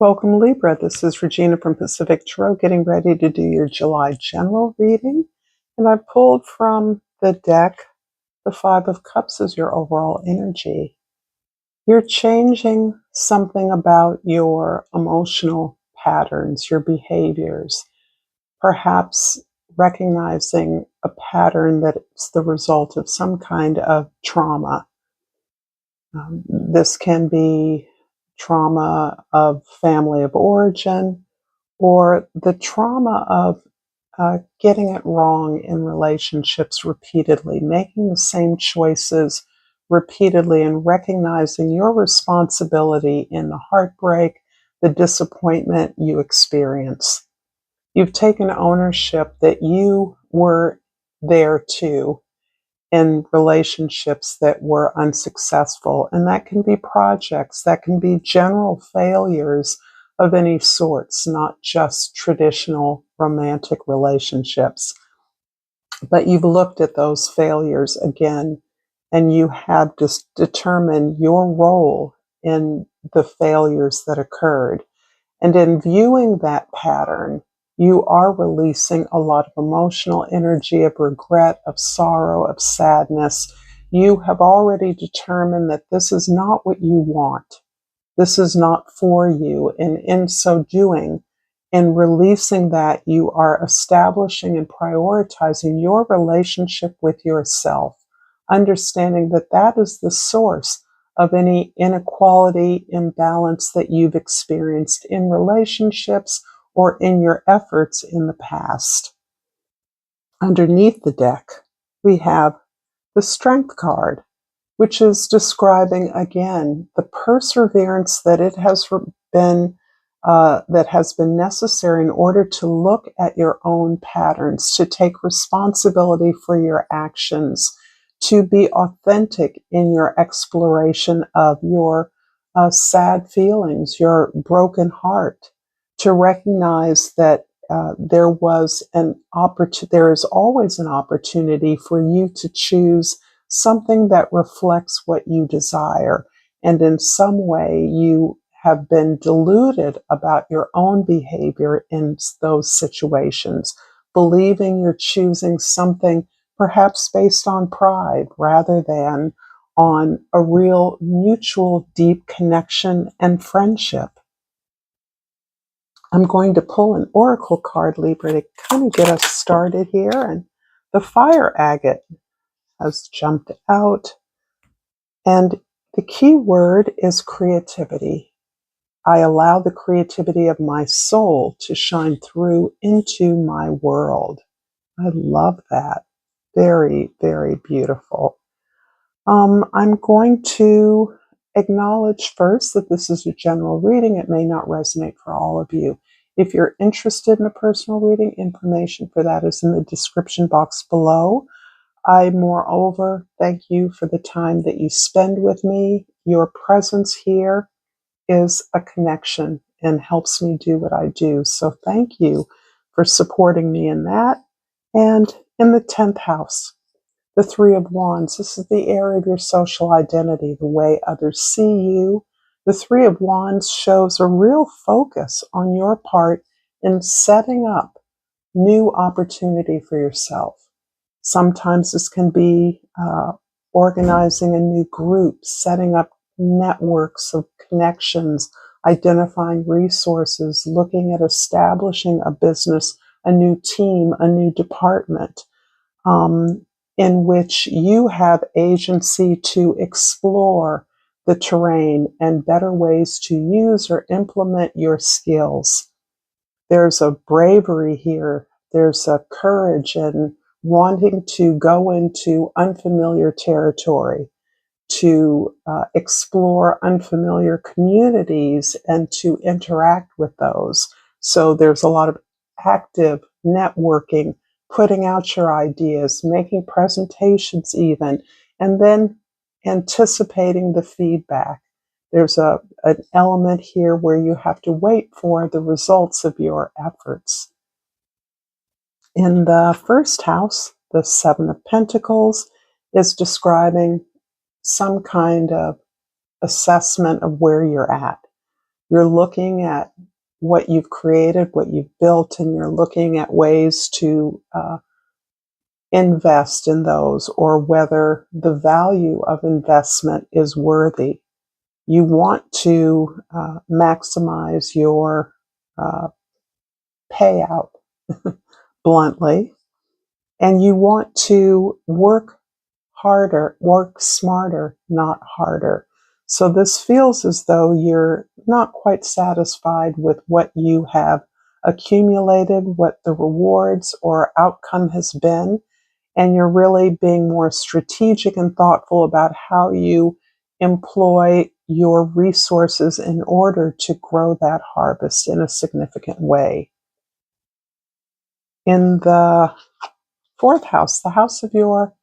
Welcome, Libra. This is Regina from Pacific Tarot, getting ready to do your July general reading. And I pulled from the deck the Five of Cups as your overall energy. You're changing something about your emotional patterns, your behaviors, perhaps recognizing a pattern that's the result of some kind of trauma. This can be trauma of family of origin, or the trauma of getting it wrong in relationships repeatedly, making the same choices repeatedly, and recognizing your responsibility in the heartbreak, the disappointment you experience. You've taken ownership that you were there too in relationships that were unsuccessful. And that can be projects, that can be general failures of any sorts, not just traditional romantic relationships. But you've looked at those failures again, and you have just determined your role in the failures that occurred. And in viewing that pattern, you are releasing a lot of emotional energy, of regret, of sorrow, of sadness. You have already determined that this is not what you want. This is not for you. And in so doing, in releasing that, you are establishing and prioritizing your relationship with yourself, understanding that that is the source of any inequality, imbalance that you've experienced in relationships or in your efforts in the past. Underneath the deck, we have the Strength card, which is describing again the perseverance that it has been necessary in order to look at your own patterns, to take responsibility for your actions, to be authentic in your exploration of your sad feelings, your broken heart, to recognize that there is always an opportunity for you to choose something that reflects what you desire. And in some way, you have been deluded about your own behavior in those situations, believing you're choosing something perhaps based on pride rather than on a real mutual deep connection and friendship. I'm going to pull an oracle card, Libra, to kind of get us started here. And the Fire Agate has jumped out. And the key word is creativity. I allow the creativity of my soul to shine through into my world. I love that. Very, very beautiful. I'm going to acknowledge first that this is a general reading. It may not resonate for all of you. If you're interested in a personal reading, information for that is in the description box below. I, moreover, thank you for the time that you spend with me. Your presence here is a connection and helps me do what I do. So thank you for supporting me in that. And in the 10th house, the Three of Wands. This is the area of your social identity, the way others see you. The Three of Wands shows a real focus on your part in setting up new opportunity for yourself. Sometimes this can be organizing a new group, setting up networks of connections, identifying resources, looking at establishing a business, a new team, a new department, in which you have agency to explore the terrain and better ways to use or implement your skills. There's a bravery here. There's a courage and wanting to go into unfamiliar territory, to explore unfamiliar communities and to interact with those. So there's a lot of active networking, putting out your ideas, making presentations even, and then anticipating the feedback. There's an element here where you have to wait for the results of your efforts. In the first house, the Seven of Pentacles is describing some kind of assessment of where you're at. You're looking at what you've created, what you've built, and you're looking at ways to invest in those, or whether the value of investment is worthy. You want to maximize your payout, bluntly, and you want to work harder, work smarter, not harder. So this feels as though you're not quite satisfied with what you have accumulated, what the rewards or outcome has been, and you're really being more strategic and thoughtful about how you employ your resources in order to grow that harvest in a significant way. In the fourth house, the house of your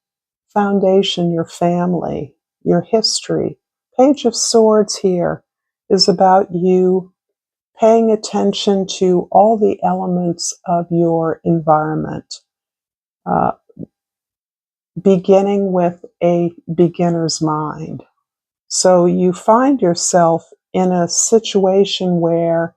foundation, your family, your history, Page of Swords here is about you paying attention to all the elements of your environment, uh, beginning with a beginner's mind. So you find yourself in a situation where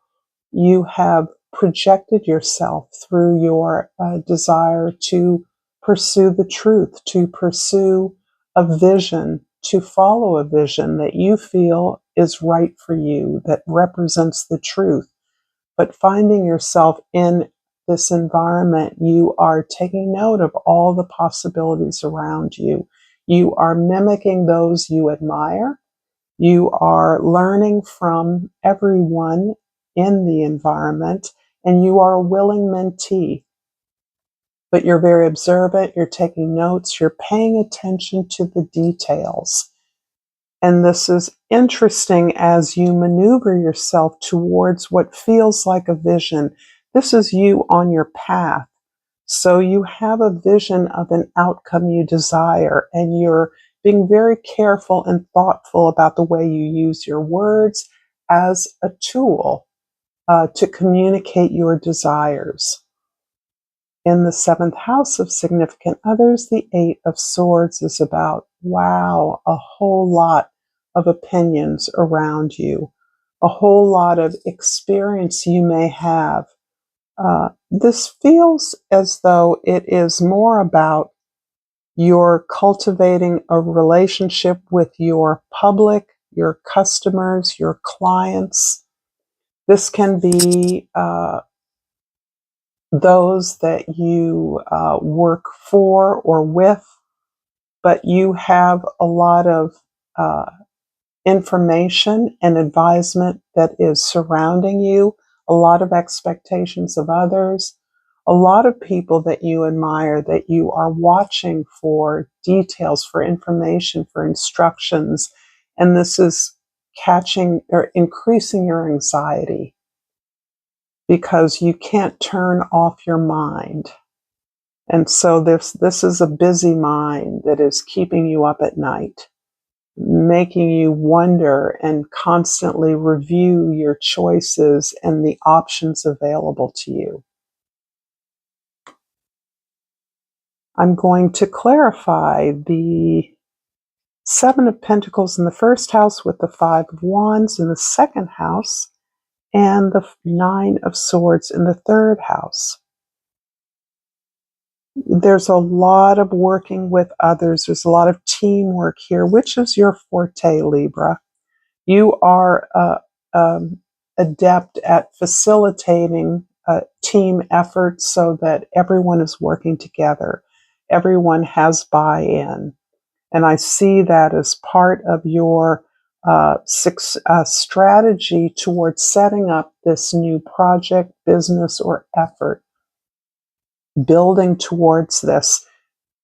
you have projected yourself through your desire to pursue the truth, to pursue a vision, to follow a vision that you feel is right for you, that represents the truth. But finding yourself in this environment, you are taking note of all the possibilities around you. You are mimicking those you admire. You are learning from everyone in the environment, and you are a willing mentee. But you're very observant, you're taking notes, you're paying attention to the details. And this is interesting as you maneuver yourself towards what feels like a vision. This is you on your path. So you have a vision of an outcome you desire, and you're being very careful and thoughtful about the way you use your words as a tool to communicate your desires. In the seventh house of significant others, the Eight of Swords is about, wow, a whole lot of opinions around you, a whole lot of experience you may have. This feels as though it is more about you're cultivating a relationship with your public, your customers, your clients. This can be those that you work for or with, but you have a lot of uh, information and advisement that is surrounding you, a lot of expectations of others, a lot of people that you admire that you are watching for details, for information, for instructions, and this is catching or increasing your anxiety because you can't turn off your mind. And so this is a busy mind that is keeping you up at night, making you wonder and constantly review your choices and the options available to you. I'm going to clarify the Seven of Pentacles in the first house with the Five of Wands in the second house and the Nine of Swords in the third house. There's a lot of working with others. There's a lot of teamwork here, which is your forte, Libra. You are adept at facilitating team efforts so that everyone is working together. Everyone has buy-in. And I see that as part of your strategy towards setting up this new project, business, or effort. Building towards this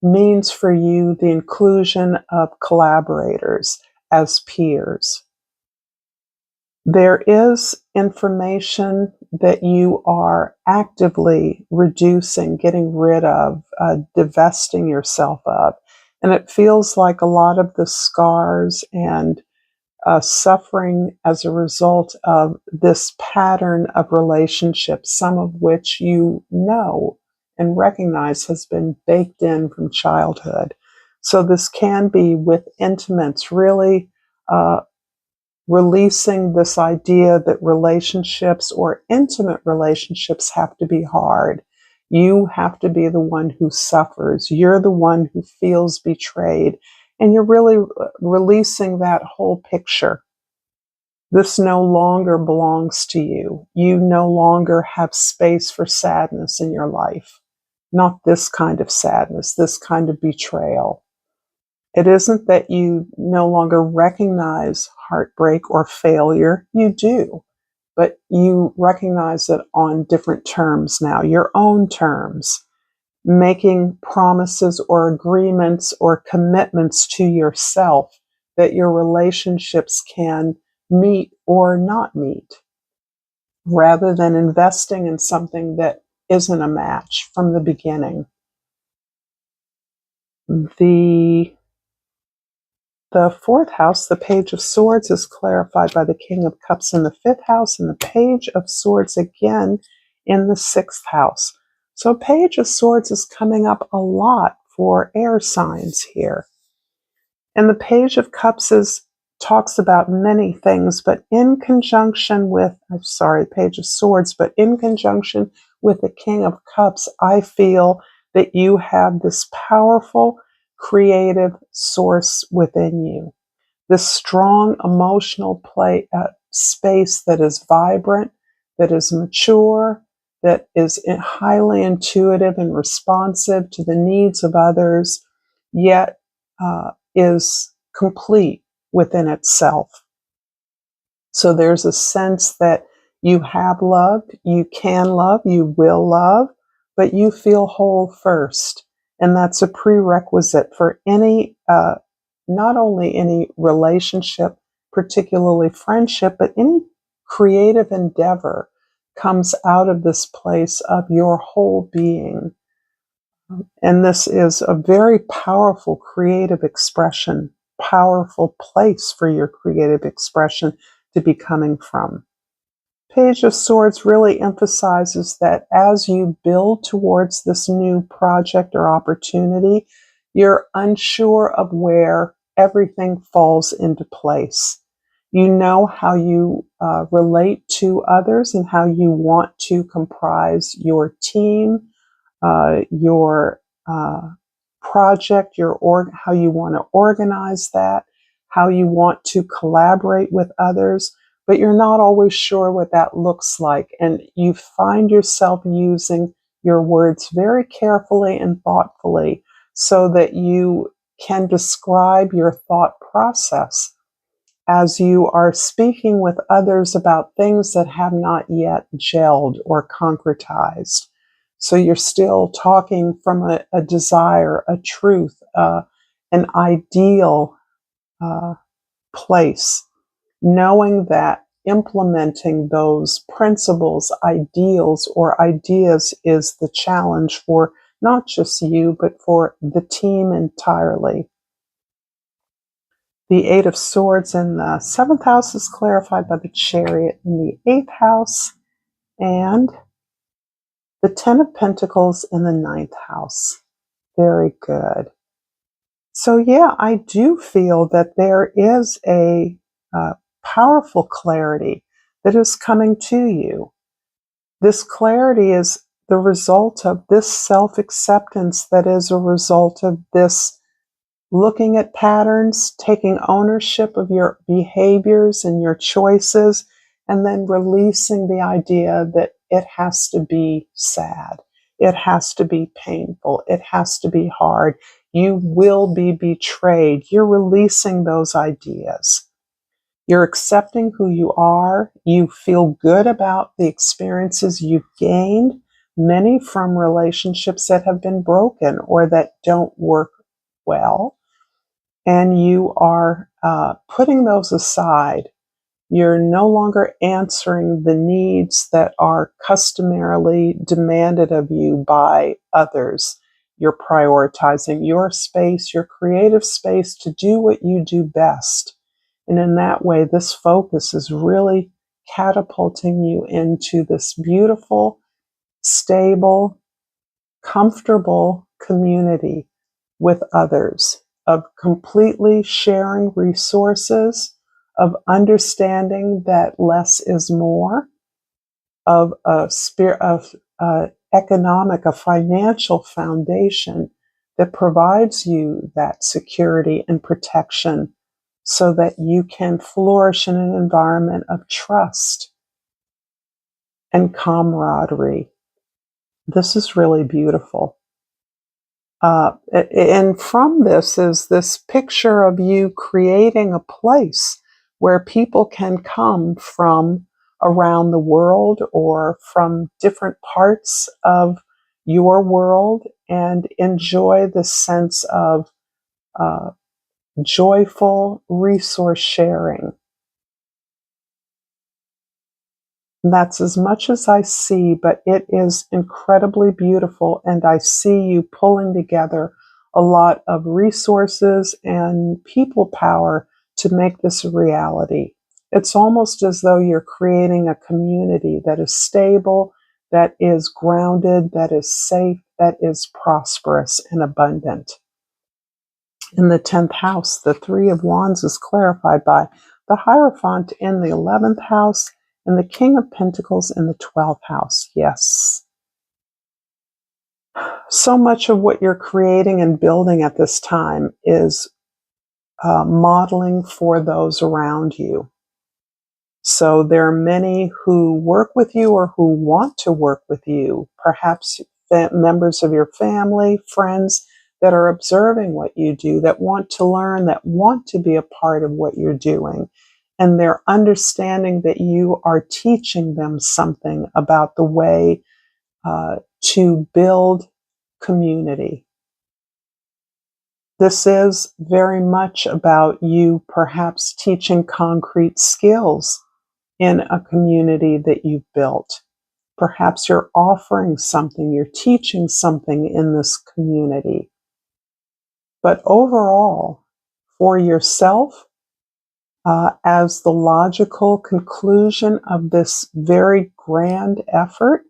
means for you the inclusion of collaborators as peers. There is information that you are actively reducing, getting rid of, divesting yourself of. And it feels like a lot of the scars and suffering as a result of this pattern of relationships, some of which you know and recognize has been baked in from childhood. So this can be with intimates, really releasing this idea that relationships or intimate relationships have to be hard. You have to be the one who suffers. You're the one who feels betrayed. And you're really releasing that whole picture. This no longer belongs to you. You no longer have space for sadness in your life. Not this kind of sadness, this kind of betrayal. It isn't that you no longer recognize heartbreak or failure. You do, but you recognize it on different terms now, your own terms, making promises or agreements or commitments to yourself that your relationships can meet or not meet, rather than investing in something that isn't a match from the beginning. The fourth house, the Page of Swords, is clarified by the King of Cups in the fifth house, and the Page of Swords again in the sixth house. So Page of Swords is coming up a lot for air signs here. And the Page of Cups talks about many things, but in conjunction with, Page of Swords, but in conjunction with the King of Cups, I feel that you have this powerful creative source within you, this strong emotional space that is vibrant, that is mature, that is highly intuitive and responsive to the needs of others, yet is complete within itself. So there's a sense that you have loved, you can love, you will love, but you feel whole first. And that's a prerequisite for any, not only any relationship, particularly friendship, but any creative endeavor comes out of this place of your whole being. And this is a very powerful creative expression, powerful place for your creative expression to be coming from. Page of Swords really emphasizes that as you build towards this new project or opportunity, you're unsure of where everything falls into place. You know how you relate to others and how you want to comprise your team, your project, how you want to organize that, how you want to collaborate with others, but you're not always sure what that looks like. And you find yourself using your words very carefully and thoughtfully so that you can describe your thought process as you are speaking with others about things that have not yet gelled or concretized. So you're still talking from a desire, a truth, an ideal place, knowing that implementing those principles, ideals, or ideas is the challenge for not just you, but for the team entirely. The Eight of Swords in the seventh house is clarified by the Chariot in the eighth house, and the Ten of Pentacles in the ninth house. Very good. So yeah, I do feel that there is a powerful clarity that is coming to you. This clarity is the result of this self-acceptance that is a result of this looking at patterns, taking ownership of your behaviors and your choices, and then releasing the idea that it has to be sad. It has to be painful. It has to be hard. You will be betrayed. You're releasing those ideas. You're accepting who you are. You feel good about the experiences you've gained, many from relationships that have been broken or that don't work well. And you are putting those aside. You're no longer answering the needs that are customarily demanded of you by others. You're prioritizing your space, your creative space, to do what you do best. And in that way, this focus is really catapulting you into this beautiful, stable, comfortable community with others, of completely sharing resources, of understanding that less is more, of a spirit of economic, a financial foundation that provides you that security and protection so that you can flourish in an environment of trust and camaraderie. This is really beautiful. And from this is this picture of you creating a place where people can come from around the world or from different parts of your world and enjoy the sense of uh, joyful resource sharing. And that's as much as I see, but it is incredibly beautiful. And I see you pulling together a lot of resources and people power to make this a reality. It's almost as though you're creating a community that is stable, that is grounded, that is safe, that is prosperous and abundant. In the 10th house, the Three of Wands is clarified by the Hierophant in the 11th house and the King of Pentacles in the 12th house. Yes. So much of what you're creating and building at this time is modeling for those around you. So there are many who work with you or who want to work with you, perhaps members of your family, friends that are observing what you do, that want to learn, that want to be a part of what you're doing. And they're understanding that you are teaching them something about the way to build community. This is very much about you perhaps teaching concrete skills in a community that you've built. Perhaps you're offering something, you're teaching something in this community. But overall, for yourself, as the logical conclusion of this very grand effort,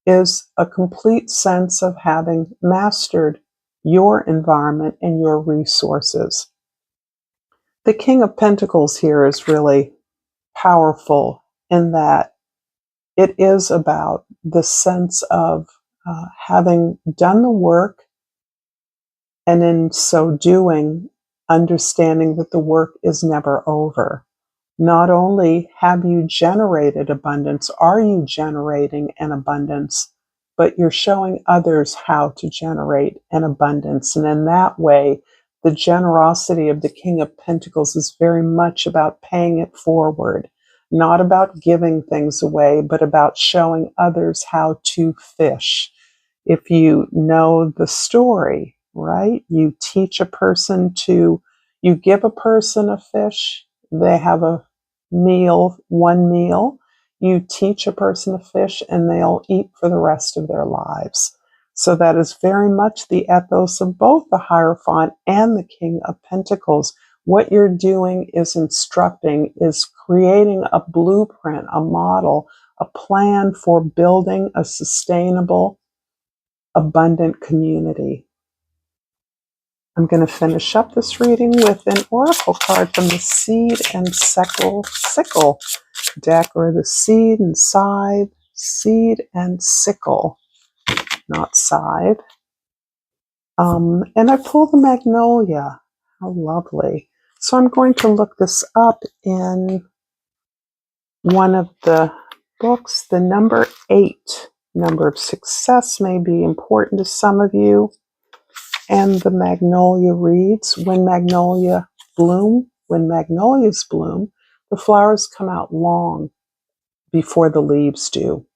is a complete sense of having mastered your environment and your resources. The King of Pentacles here is really powerful in that it is about the sense of having done the work, and in so doing, understanding that the work is never over. Not only have you generated abundance, are you generating an abundance, but you're showing others how to generate an abundance. And in that way, the generosity of the King of Pentacles is very much about paying it forward, not about giving things away, but about showing others how to fish. If you know the story, right? You teach a person you give a person a fish, they have a meal, one meal. You teach a person to fish and they'll eat for the rest of their lives. So that is very much the ethos of both the Hierophant and the King of Pentacles. What you're doing is instructing, is creating a blueprint, a model, a plan for building a sustainable, abundant community. I'm going to finish up this reading with an oracle card from the Seed and Sickle deck, or the Seed and Scythe, Seed and Sickle, not scythe. And I pull the Magnolia. How lovely. So I'm going to look this up in one of the books. The number 8, number of success, may be important to some of you. And the Magnolia reads, when magnolias bloom, the flowers come out long before the leaves do.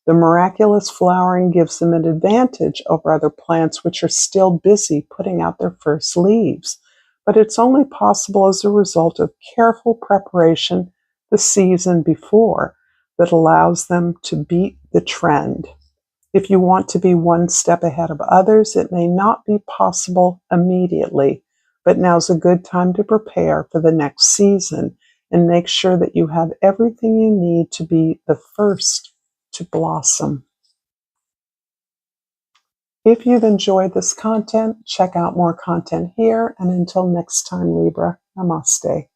The miraculous flowering gives them an advantage over other plants which are still busy putting out their first leaves. But it's only possible as a result of careful preparation the season before that allows them to beat the trend. If you want to be one step ahead of others, it may not be possible immediately, but now's a good time to prepare for the next season and make sure that you have everything you need to be the first to blossom. If you've enjoyed this content, check out more content here, and until next time, Libra, namaste.